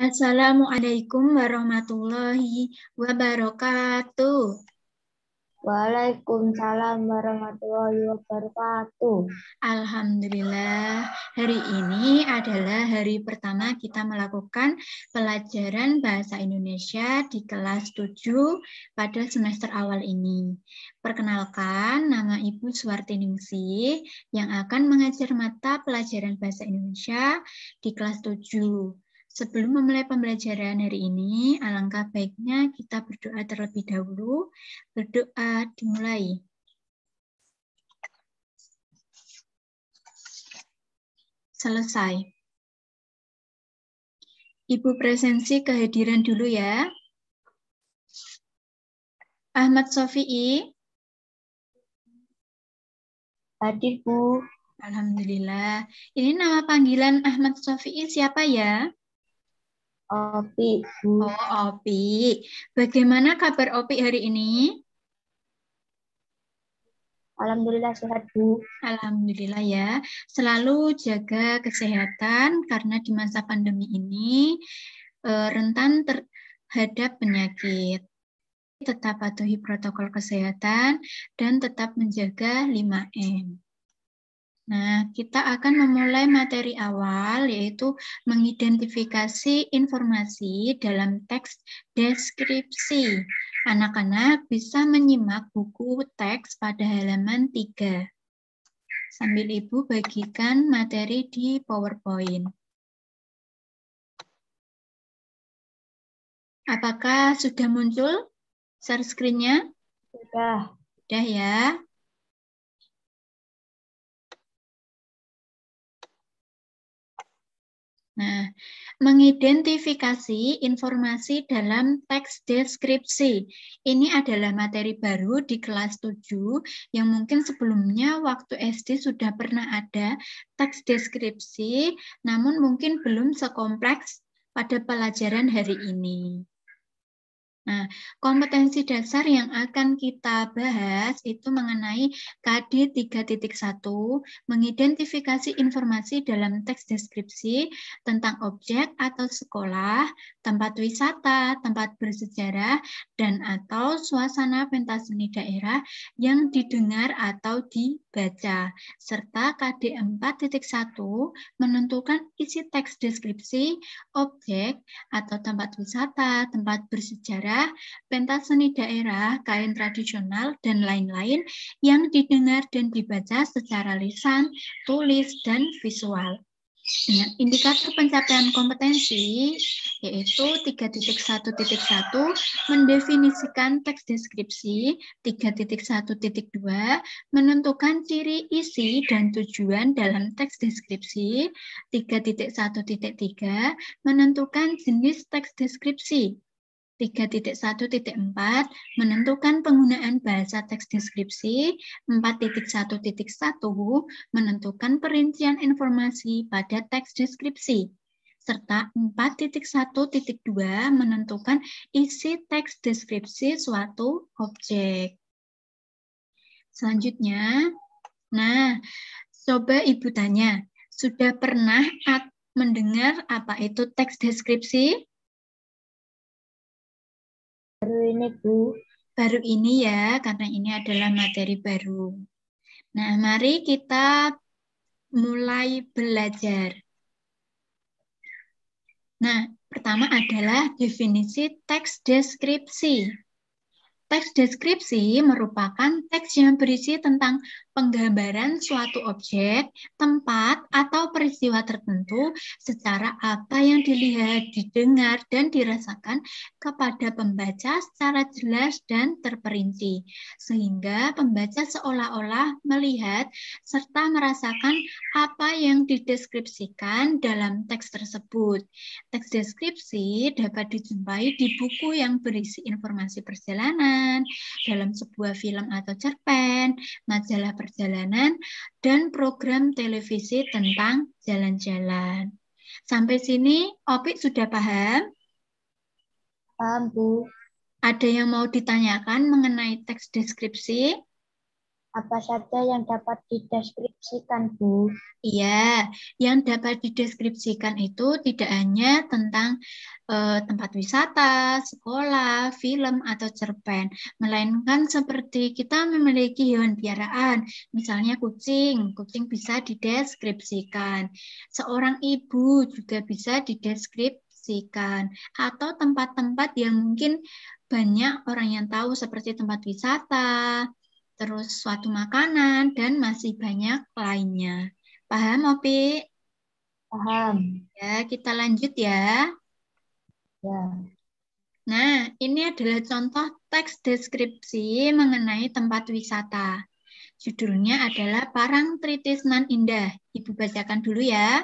Assalamualaikum warahmatullahi wabarakatuh. Waalaikumsalam warahmatullahi wabarakatuh. Alhamdulillah, hari ini adalah hari pertama kita melakukan pelajaran Bahasa Indonesia di kelas 7 pada semester awal ini. Perkenalkan, nama Ibu Suwartiningsih yang akan mengajar mata pelajaran Bahasa Indonesia di kelas 7. Sebelum memulai pembelajaran hari ini, alangkah baiknya kita berdoa terlebih dahulu. Berdoa dimulai. Selesai. Ibu presensi kehadiran dulu ya. Ahmad Sofi'i. Hadir, Bu. Alhamdulillah. Ini nama panggilan Ahmad Sofi'i siapa ya? Opi, Bu. Oh, Opi. Bagaimana kabar Opi hari ini? Alhamdulillah sehat, Bu. Alhamdulillah ya. Selalu jaga kesehatan karena di masa pandemi ini rentan terhadap penyakit. Tetap patuhi protokol kesehatan dan tetap menjaga 5M. Nah, kita akan memulai materi awal, yaitu mengidentifikasi informasi dalam teks deskripsi. Anak-anak bisa menyimak buku teks pada halaman 3. Sambil Ibu bagikan materi di PowerPoint. Apakah sudah muncul share screen-nya? Sudah. Sudah ya. Nah, mengidentifikasi informasi dalam teks deskripsi. Ini adalah materi baru di kelas 7 yang mungkin sebelumnya waktu SD sudah pernah ada teks deskripsi, namun mungkin belum sekompleks pada pelajaran hari ini. Nah, kompetensi dasar yang akan kita bahas itu mengenai KD 3.1, mengidentifikasi informasi dalam teks deskripsi tentang objek atau sekolah, tempat wisata, tempat bersejarah, dan atau suasana pentas seni daerah yang didengar atau dibaca. Serta KD 4.1, menentukan isi teks deskripsi, objek, atau tempat wisata, tempat bersejarah, pentas seni daerah, kain tradisional, dan lain-lain yang didengar dan dibaca secara lisan, tulis, dan visual. Nah, indikator pencapaian kompetensi yaitu 3.1.1 mendefinisikan teks deskripsi, 3.1.2 menentukan ciri, isi, dan tujuan dalam teks deskripsi, 3.1.3 menentukan jenis teks deskripsi, 3.1.4 menentukan penggunaan bahasa teks deskripsi, 4.1.1 menentukan perincian informasi pada teks deskripsi, serta 4.1.2 menentukan isi teks deskripsi suatu objek. Selanjutnya, nah, coba Ibu tanya, sudah pernah mendengar apa itu teks deskripsi? Baru ini, Bu. Baru ini ya, karena ini adalah materi baru. Nah, mari kita mulai belajar. Nah, pertama adalah definisi teks deskripsi. Teks deskripsi merupakan teks yang berisi tentang penggambaran suatu objek, tempat, atau peristiwa tertentu secara apa yang dilihat, didengar, dan dirasakan kepada pembaca secara jelas dan terperinci. Sehingga pembaca seolah-olah melihat serta merasakan apa yang dideskripsikan dalam teks tersebut. Teks deskripsi dapat dijumpai di buku yang berisi informasi perjalanan, dalam sebuah film atau cerpen, majalah perjalanan, dan program televisi tentang jalan-jalan. Sampai sini, Opik sudah paham? Paham, Bu. Ada yang mau ditanyakan mengenai teks deskripsi? Apa saja yang dapat dideskripsikan dideskripsikan, Bu. Iya, yang dapat dideskripsikan itu tidak hanya tentang tempat wisata, sekolah, film, atau cerpen, melainkan seperti kita memiliki hewan piaraan, misalnya kucing. Kucing bisa dideskripsikan. Seorang ibu juga bisa dideskripsikan. Atau tempat-tempat yang mungkin banyak orang yang tahu seperti tempat wisata, terus suatu makanan, dan masih banyak lainnya. Paham, Opi? Paham. Ya, kita lanjut ya. Ya. Nah, ini adalah contoh teks deskripsi mengenai tempat wisata. Judulnya adalah Parangtritis Nan Indah. Ibu bacakan dulu ya.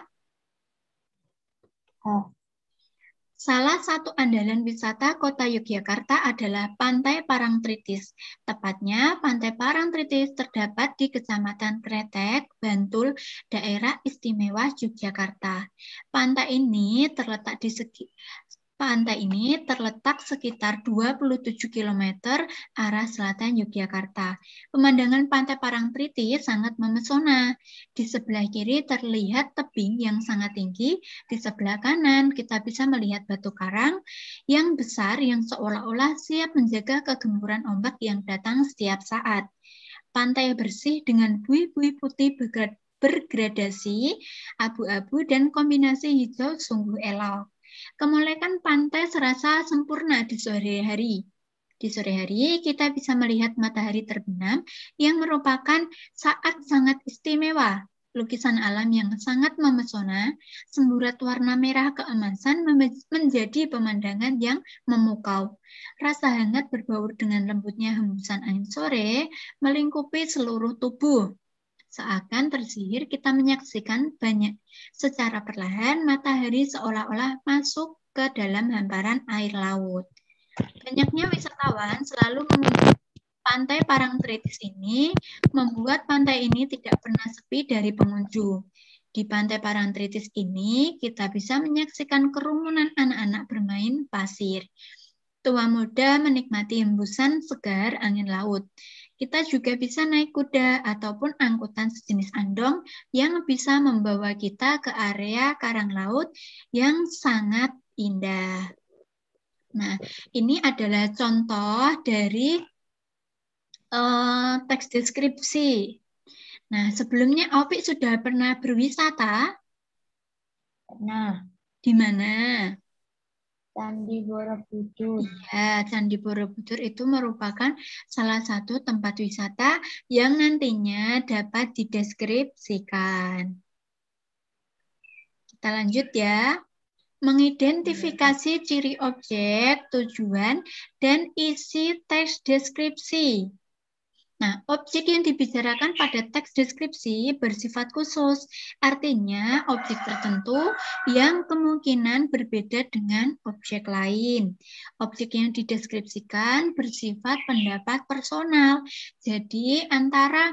Salah satu andalan wisata kota Yogyakarta adalah Pantai Parangtritis. Tepatnya, Pantai Parangtritis terdapat di Kecamatan Kretek, Bantul, Daerah Istimewa Yogyakarta. Pantai ini terletak sekitar 27 km arah selatan Yogyakarta. Pemandangan Pantai Parangtritis sangat memesona. Di sebelah kiri terlihat tebing yang sangat tinggi. Di sebelah kanan kita bisa melihat batu karang yang besar yang seolah-olah siap menjaga kegemburan ombak yang datang setiap saat. Pantai bersih dengan buih-buih putih bergradasi, abu-abu, dan kombinasi hijau sungguh elok. Kemolekan pantai serasa sempurna di sore hari. Di sore hari, kita bisa melihat matahari terbenam yang merupakan saat sangat istimewa. Lukisan alam yang sangat memesona, semburat warna merah keemasan menjadi pemandangan yang memukau. Rasa hangat berbaur dengan lembutnya hembusan angin sore melingkupi seluruh tubuh. Seakan tersihir, kita menyaksikan banyak secara perlahan matahari seolah-olah masuk ke dalam hamparan air laut. Banyaknya wisatawan selalu mengunjungi Pantai Parangtritis ini, membuat pantai ini tidak pernah sepi dari pengunjung. Di Pantai Parangtritis ini, kita bisa menyaksikan kerumunan anak-anak bermain pasir. Tua muda menikmati hembusan segar angin laut. Kita juga bisa naik kuda ataupun angkutan sejenis andong yang bisa membawa kita ke area karang laut yang sangat indah. Nah, ini adalah contoh dari teks deskripsi. Nah, sebelumnya Opik sudah pernah berwisata? Pernah. Di mana? Candi Borobudur. Ya, Candi Borobudur itu merupakan salah satu tempat wisata yang nantinya dapat dideskripsikan. Kita lanjut ya. Mengidentifikasi ciri objek, tujuan, dan isi teks deskripsi. Nah, objek yang dibicarakan pada teks deskripsi bersifat khusus, artinya objek tertentu yang kemungkinan berbeda dengan objek lain. Objek yang dideskripsikan bersifat pendapat personal, jadi antara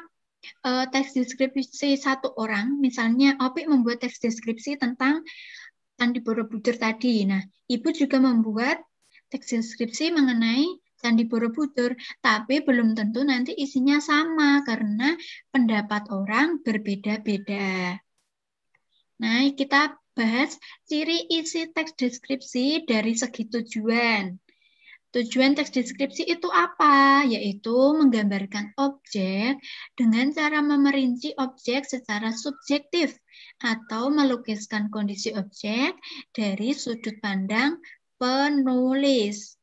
teks deskripsi satu orang, misalnya Opik membuat teks deskripsi tentang Candi Borobudur tadi. Nah, Ibu juga membuat teks deskripsi mengenai Candi Borobudur, tapi belum tentu nanti isinya sama karena pendapat orang berbeda-beda. Nah, kita bahas ciri isi teks deskripsi dari segi tujuan. Tujuan teks deskripsi itu apa? Yaitu menggambarkan objek dengan cara memerinci objek secara subjektif atau melukiskan kondisi objek dari sudut pandang penulis.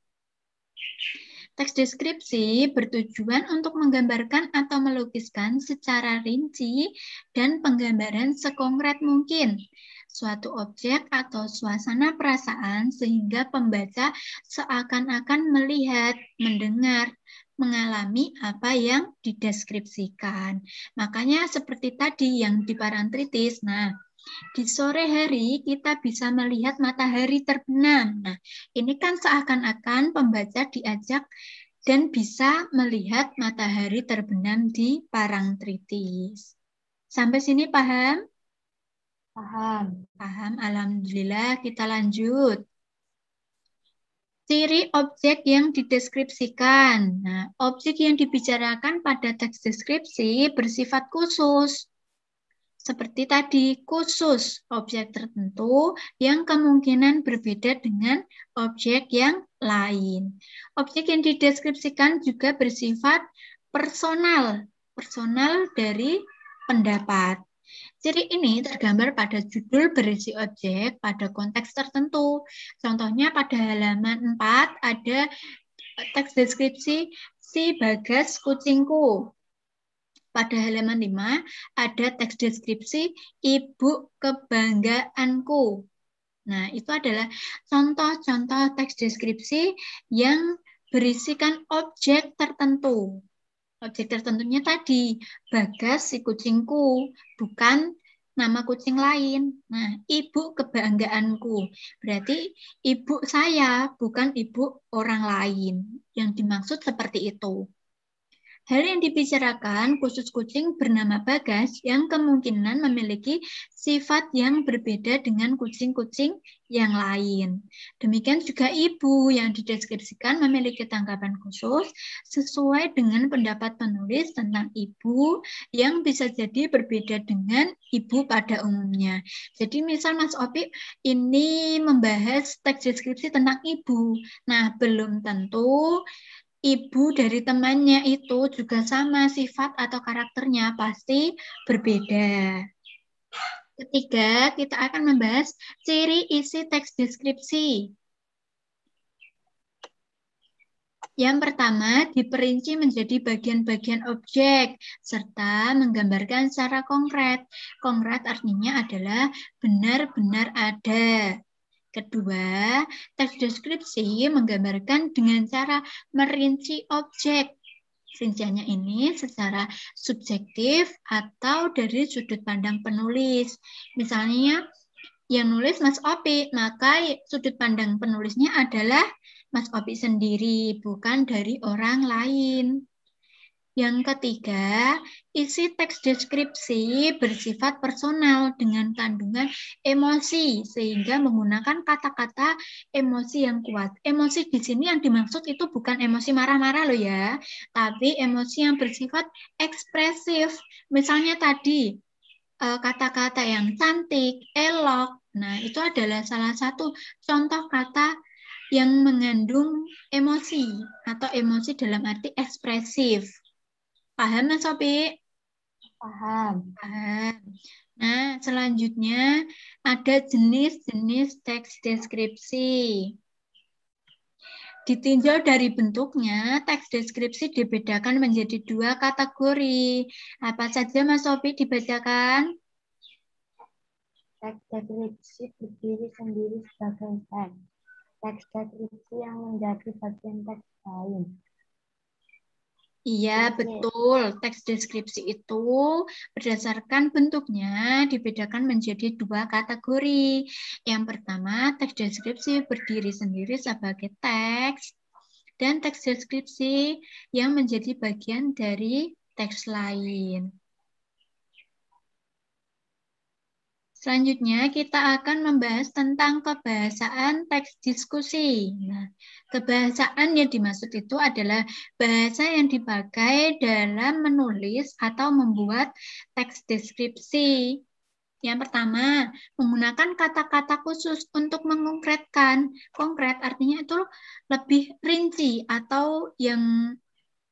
Teks deskripsi bertujuan untuk menggambarkan atau melukiskan secara rinci dan penggambaran sekongret mungkin suatu objek atau suasana perasaan sehingga pembaca seakan-akan melihat, mendengar, mengalami apa yang dideskripsikan. Makanya seperti tadi yang di Parangtritis, nah di sore hari kita bisa melihat matahari terbenam. Nah, ini kan seakan-akan pembaca diajak dan bisa melihat matahari terbenam di Parangtritis. Sampai sini paham? Paham. Paham, alhamdulillah. Kita lanjut. Ciri objek yang dideskripsikan. Nah, objek yang dibicarakan pada teks deskripsi bersifat khusus. Seperti tadi, khusus objek tertentu yang kemungkinan berbeda dengan objek yang lain. Objek yang dideskripsikan juga bersifat personal, personal dari pendapat. Ciri ini tergambar pada judul berisi objek pada konteks tertentu. Contohnya pada halaman 4 ada teks deskripsi si Bagas kucingku. Pada halaman 5 ada teks deskripsi ibu kebanggaanku. Nah, itu adalah contoh-contoh teks deskripsi yang berisikan objek tertentu. Objek tertentunya tadi, Bagas si kucingku, bukan nama kucing lain. Nah, ibu kebanggaanku. Berarti ibu saya, bukan ibu orang lain. Yang dimaksud seperti itu. Hal yang dibicarakan khusus kucing bernama Bagas yang kemungkinan memiliki sifat yang berbeda dengan kucing-kucing yang lain. Demikian juga ibu yang dideskripsikan memiliki tanggapan khusus sesuai dengan pendapat penulis tentang ibu yang bisa jadi berbeda dengan ibu pada umumnya. Jadi misal Mas Opi ini membahas teks deskripsi tentang ibu. Nah, belum tentu ibu dari temannya itu juga sama sifat atau karakternya, pasti berbeda. Ketiga, kita akan membahas ciri isi teks deskripsi. Yang pertama, diperinci menjadi bagian-bagian objek, serta menggambarkan secara konkret. Konkret artinya adalah benar-benar ada. Kedua, teks deskripsi menggambarkan dengan cara merinci objek. Rinciannya ini secara subjektif atau dari sudut pandang penulis. Misalnya, yang nulis Mas Opi, maka sudut pandang penulisnya adalah Mas Opi sendiri, bukan dari orang lain. Yang ketiga, isi teks deskripsi bersifat personal dengan kandungan emosi, sehingga menggunakan kata-kata emosi yang kuat. Emosi di sini yang dimaksud itu bukan emosi marah-marah loh ya, tapi emosi yang bersifat ekspresif. Misalnya tadi, kata-kata yang cantik, elok, nah itu adalah salah satu contoh kata yang mengandung emosi atau emosi dalam arti ekspresif. Paham, Mas Sopi? Paham. Paham. Nah, selanjutnya ada jenis-jenis teks deskripsi. Ditinjau dari bentuknya, teks deskripsi dibedakan menjadi dua kategori. Apa saja, Mas Sopi, dibacakan? Teks deskripsi berdiri sendiri sebagai teks. Teks deskripsi yang menjadi bagian teks lain. Iya, betul. Teks deskripsi itu berdasarkan bentuknya dibedakan menjadi dua kategori. Yang pertama, teks deskripsi berdiri sendiri sebagai teks, dan teks deskripsi yang menjadi bagian dari teks lain. Selanjutnya, kita akan membahas tentang kebahasaan teks diskusi. Nah, kebahasaan yang dimaksud itu adalah bahasa yang dipakai dalam menulis atau membuat teks deskripsi. Yang pertama, menggunakan kata-kata khusus untuk mengkonkretkan. Konkret artinya itu lebih rinci atau yang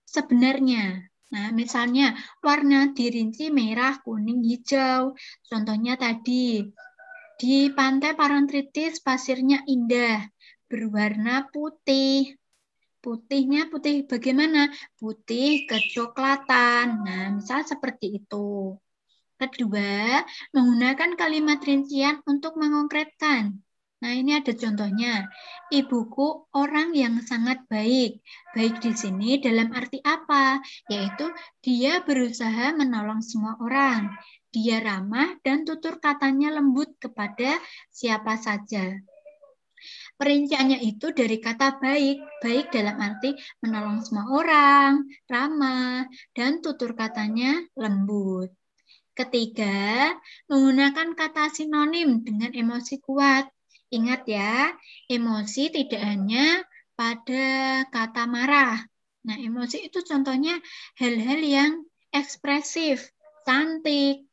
sebenarnya. Nah, misalnya warna dirinci merah, kuning, hijau. Contohnya tadi, di pantai Parangtritis pasirnya indah, berwarna putih. Putihnya putih bagaimana? Putih kecoklatan. Nah, misal seperti itu. Kedua, menggunakan kalimat rincian untuk mengkonkretkan. Nah, ini ada contohnya. Ibuku orang yang sangat baik. Baik di sini dalam arti apa? Yaitu dia berusaha menolong semua orang. Dia ramah dan tutur katanya lembut kepada siapa saja. Perinciannya itu dari kata baik. Baik dalam arti menolong semua orang, ramah, dan tutur katanya lembut. Ketiga, menggunakan kata sinonim dengan emosi kuat. Ingat ya, emosi tidak hanya pada kata marah. Nah, emosi itu contohnya hal-hal yang ekspresif, cantik,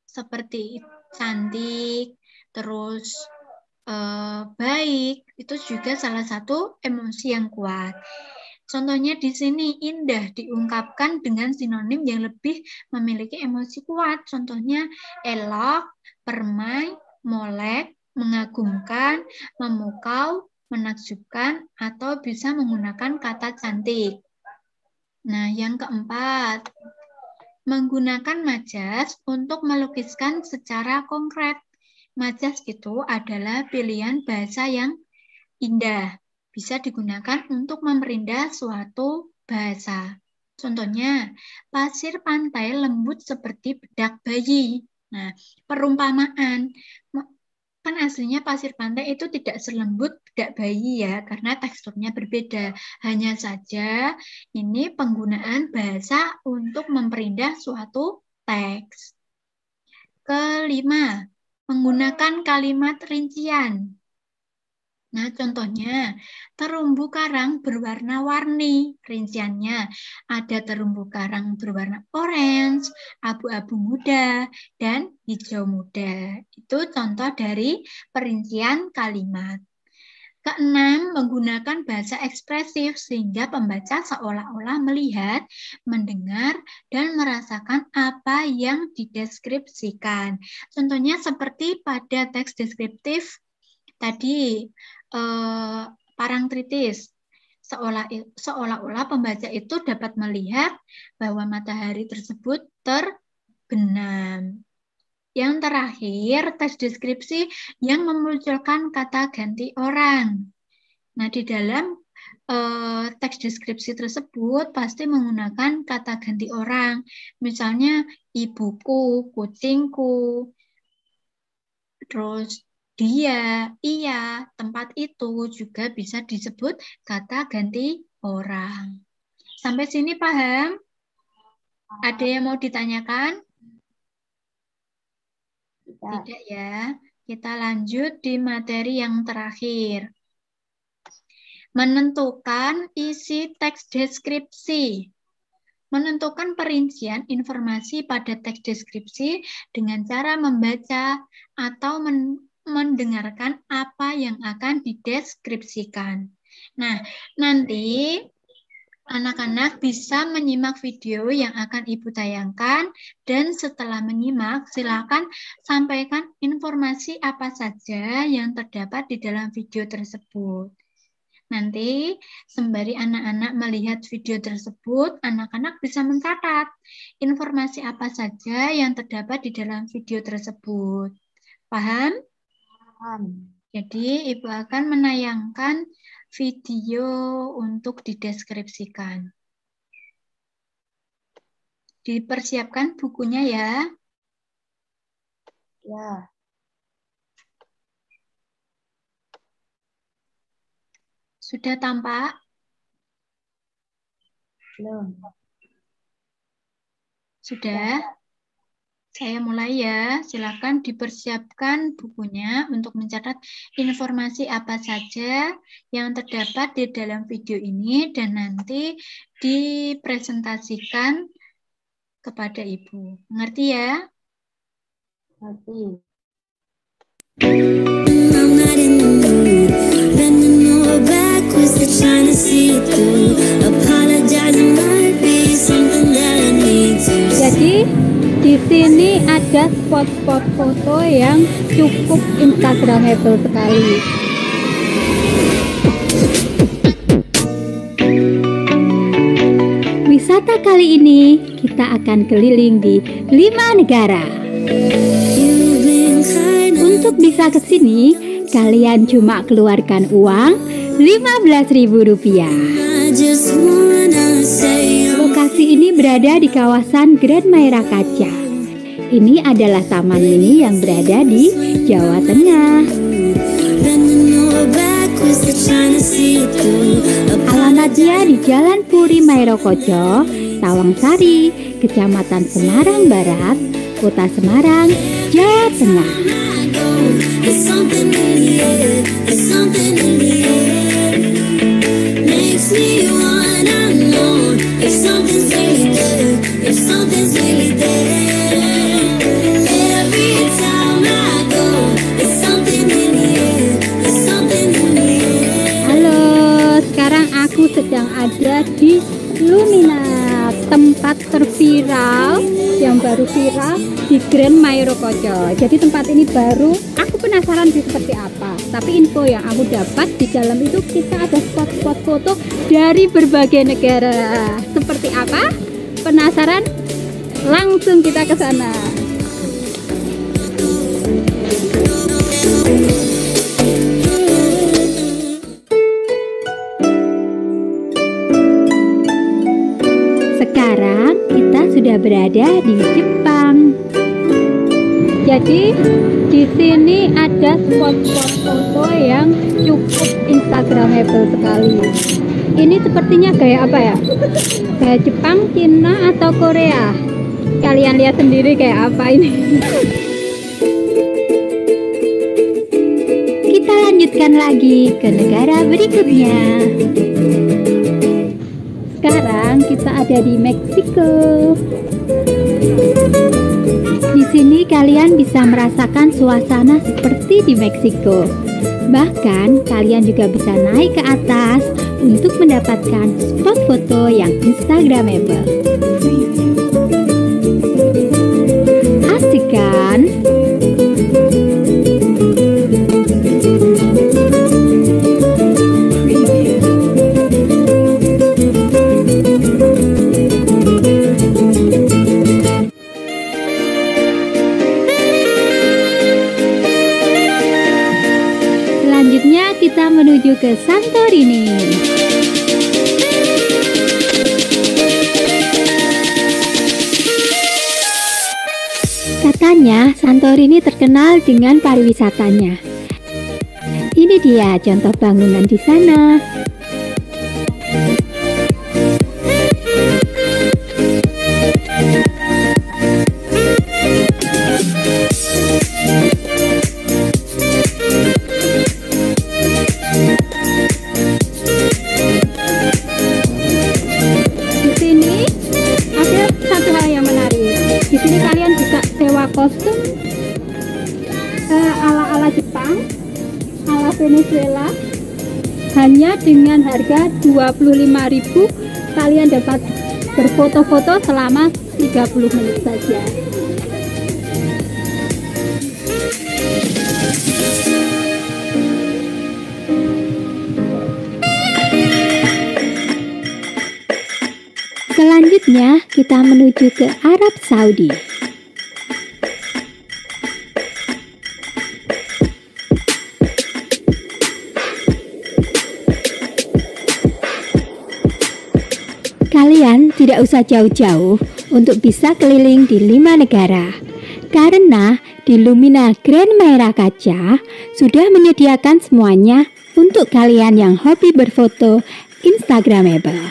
seperti cantik, terus baik, itu juga salah satu emosi yang kuat. Contohnya di sini indah diungkapkan dengan sinonim yang lebih memiliki emosi kuat. Contohnya elok, permai, molek, mengagumkan, memukau, menakjubkan, atau bisa menggunakan kata cantik. Nah, yang keempat, menggunakan majas untuk melukiskan secara konkret. Majas itu adalah pilihan bahasa yang indah. Bisa digunakan untuk memperindah suatu bahasa. Contohnya, pasir pantai lembut seperti bedak bayi. Nah, perumpamaan. Kan aslinya pasir pantai itu tidak selembut bedak bayi ya, karena teksturnya berbeda. Hanya saja ini penggunaan bahasa untuk memperindah suatu teks. Kelima, menggunakan kalimat rincian. Nah, contohnya, terumbu karang berwarna-warni. Rinciannya, ada terumbu karang berwarna orange, abu-abu muda, dan hijau muda. Itu contoh dari perincian kalimat. Keenam, menggunakan bahasa ekspresif sehingga pembaca seolah-olah melihat, mendengar, dan merasakan apa yang dideskripsikan. Contohnya seperti pada teks deskriptif tadi, Parangtritis. Seolah-olah pembaca itu dapat melihat bahwa matahari tersebut terbenam. Yang terakhir, teks deskripsi yang memunculkan kata ganti orang. Nah, di dalam teks deskripsi tersebut pasti menggunakan kata ganti orang. Misalnya, ibuku, kucingku, terus dia, ia, tempat itu juga bisa disebut kata ganti orang. Sampai sini paham? Ada yang mau ditanyakan? Tidak ya. Kita lanjut di materi yang terakhir. Menentukan isi teks deskripsi. Menentukan perincian informasi pada teks deskripsi dengan cara membaca atau mendengarkan apa yang akan dideskripsikan. Nah, nanti anak-anak bisa menyimak video yang akan Ibu tayangkan, dan setelah menyimak, silakan sampaikan informasi apa saja yang terdapat di dalam video tersebut. Nanti, sembari anak-anak melihat video tersebut, anak-anak bisa mencatat informasi apa saja yang terdapat di dalam video tersebut. Paham? Jadi, Ibu akan menayangkan video untuk dideskripsikan. Dipersiapkan bukunya ya. Ya. Sudah tampak? Belum. Sudah? Saya mulai ya. Silakan dipersiapkan bukunya untuk mencatat informasi apa saja yang terdapat di dalam video ini dan nanti dipresentasikan kepada Ibu. Mengerti ya? Mengerti. Jadi di sini ada spot-spot foto yang cukup instagramable sekali. Wisata kali ini kita akan keliling di 5 negara. Untuk bisa ke sini, kalian cuma keluarkan uang Rp15.000. Lokasi ini berada di kawasan Grand Maira Kaca. Ini adalah taman mini yang berada di Jawa Tengah. Alamatnya di Jalan Puri Mairokojo, Tawangsari, Kecamatan Semarang Barat, Kota Semarang, Jawa Tengah. di Lumina, tempat terviral yang baru viral di Grand Mayrokocho. Jadi tempat ini baru, aku penasaran sih seperti apa. Tapi info yang aku dapat di dalam itu kita ada spot-spot foto dari berbagai negara. Seperti apa? Penasaran? Langsung kita ke sana. Sekarang kita sudah berada di Jepang. Jadi di sini ada spot-spot foto yang cukup instagramable sekali. Ini sepertinya gaya apa ya? Gaya Jepang, Cina, atau Korea? Kalian lihat sendiri kayak apa ini. Kita lanjutkan lagi ke negara berikutnya. Sekarang kita ada di Meksiko. Di sini kalian bisa merasakan suasana seperti di Meksiko. Bahkan kalian juga bisa naik ke atas untuk mendapatkan spot foto yang instagramable. Asik kan? Selanjutnya kita menuju ke Santorini. Katanya Santorini terkenal dengan pariwisatanya. Ini dia contoh bangunan di sana. Kostum ala-ala Jepang, ala Venezuela, hanya dengan harga 25.000 kalian dapat berfoto-foto selama 30 menit saja. Selanjutnya kita menuju ke Arab Saudi. Kalian tidak usah jauh-jauh untuk bisa keliling di 5 negara. Karena di Lumina Grand Mayrokocho sudah menyediakan semuanya untuk kalian yang hobi berfoto instagramable.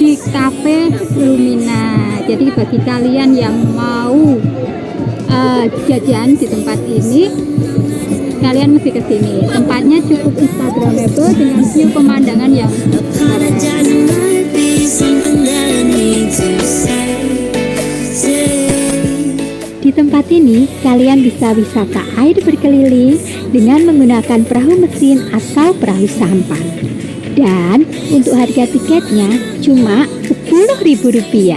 Di Cafe Lumina. Jadi bagi kalian yang mau jajan di tempat ini, kalian mesti ke sini. Tempatnya cukup instagramable dengan view pemandangan yang keren. Di tempat ini kalian bisa wisata air berkeliling dengan menggunakan perahu mesin atau perahu sampan. Dan untuk harga tiketnya cuma Rp10.000.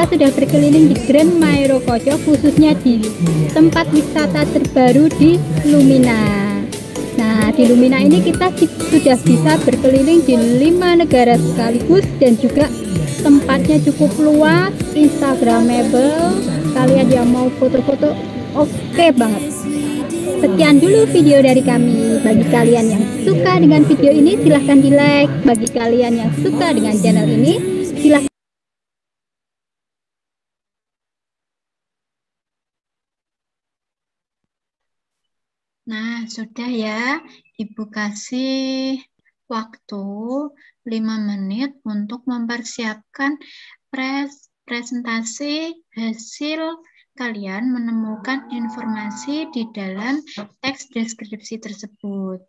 kita sudah berkeliling di Grand Mairokocho, khususnya di tempat wisata terbaru di Lumina. Nah, di Lumina ini kita sudah bisa berkeliling di 5 negara sekaligus dan juga tempatnya cukup luas, instagramable. Kalian yang mau foto-foto oke banget. Sekian dulu video dari kami. Bagi kalian yang suka dengan video ini silahkan di like. Bagi kalian yang suka dengan channel ini silahkan. Nah, sudah ya, Ibu kasih waktu 5 menit untuk mempersiapkan presentasi hasil kalian menemukan informasi di dalam teks deskripsi tersebut.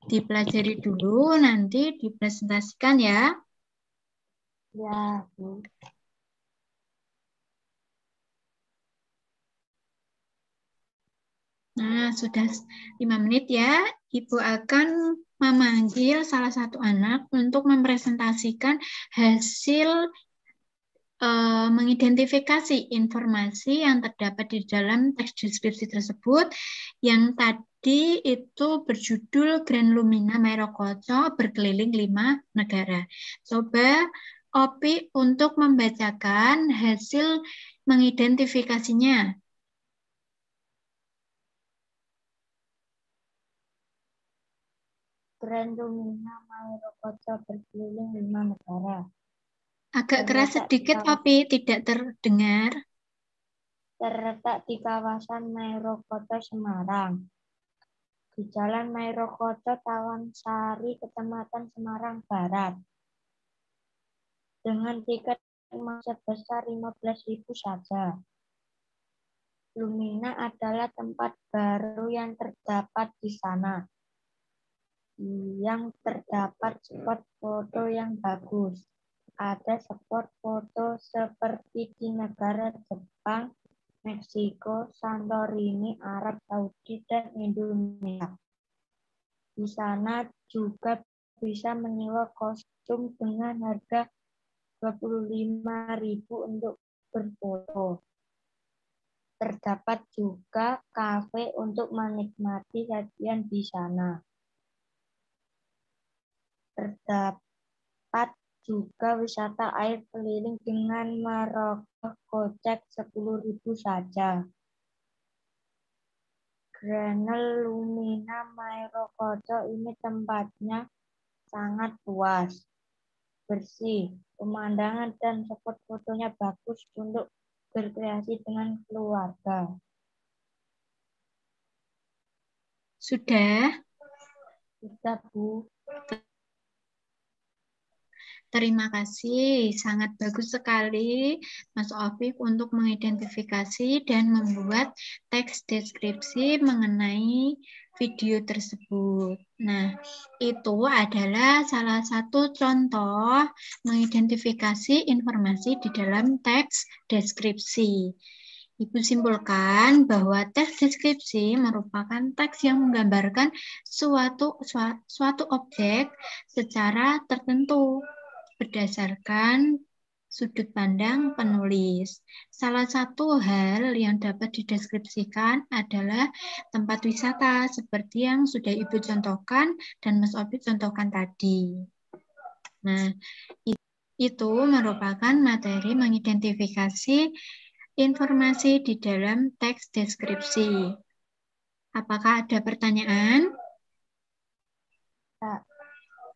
Dipelajari dulu, nanti dipresentasikan ya. Ya, Bu. Nah, sudah 5 menit ya. Ibu akan memanggil salah satu anak untuk mempresentasikan hasil mengidentifikasi informasi yang terdapat di dalam teks deskripsi tersebut yang tadi itu berjudul Grand Lumina Mairokocho berkeliling 5 negara. Coba Opi untuk membacakan hasil mengidentifikasinya. Grand Lumina Mairokocho berkeliling 5 negara. Agak keras sedikit, Opi, tidak terdengar. Terletak di kawasan Mairokocho, Semarang. Di Jalan Mairokocho, Tawansari, Kecamatan Semarang Barat. Dengan tiket sebesar 15.000 saja. Lumina adalah tempat baru yang terdapat di sana. Yang terdapat spot foto yang bagus. Ada spot foto seperti di negara Jepang, Meksiko, Santorini, Arab Saudi, dan Indonesia. Di sana juga bisa menyewa kostum dengan harga 25.000 untuk berfoto. Terdapat juga kafe untuk menikmati sajian di sana. Terdapat juga wisata air keliling dengan merogoh kocek 10.000 saja. Grand Lumina Mairokocho ini tempatnya sangat luas, bersih, pemandangan dan spot fotonya bagus untuk berkreasi dengan keluarga. Sudah? Sudah, Bu. Terima kasih, sangat bagus sekali Mas Opik untuk mengidentifikasi dan membuat teks deskripsi mengenai video tersebut. Nah, itu adalah salah satu contoh mengidentifikasi informasi di dalam teks deskripsi. Ibu simpulkan bahwa teks deskripsi merupakan teks yang menggambarkan suatu objek secara tertentu berdasarkan sudut pandang penulis. Salah satu hal yang dapat dideskripsikan adalah tempat wisata seperti yang sudah Ibu contohkan dan Mas Opi contohkan tadi. Nah, itu merupakan materi mengidentifikasi informasi di dalam teks deskripsi. Apakah ada pertanyaan?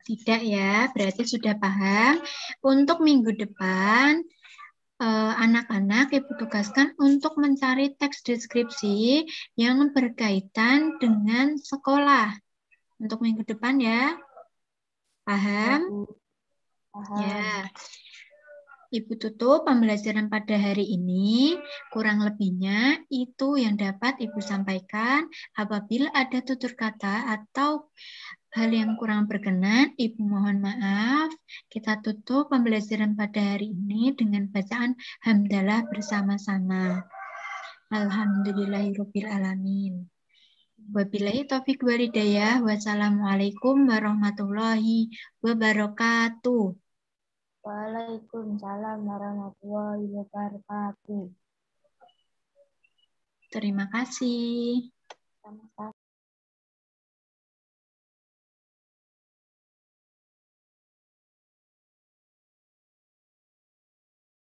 Tidak ya, berarti sudah paham. Untuk minggu depan, anak-anak Ibu tugaskan untuk mencari teks deskripsi yang berkaitan dengan sekolah. Untuk minggu depan ya. Paham? Paham. Ya. Ibu tutup pembelajaran pada hari ini. Kurang lebihnya itu yang dapat Ibu sampaikan. Apabila ada tutur kata atau hal yang kurang berkenan, Ibu mohon maaf. Kita tutup pembelajaran pada hari ini dengan bacaan hamdalah bersama-sama. Alhamdulillahirabbil alamin. Wabillahi taufik walhidayah. Wassalamualaikum warahmatullahi wabarakatuh. Waalaikumsalam warahmatullahi wabarakatuh. Terima kasih. Sama-sama.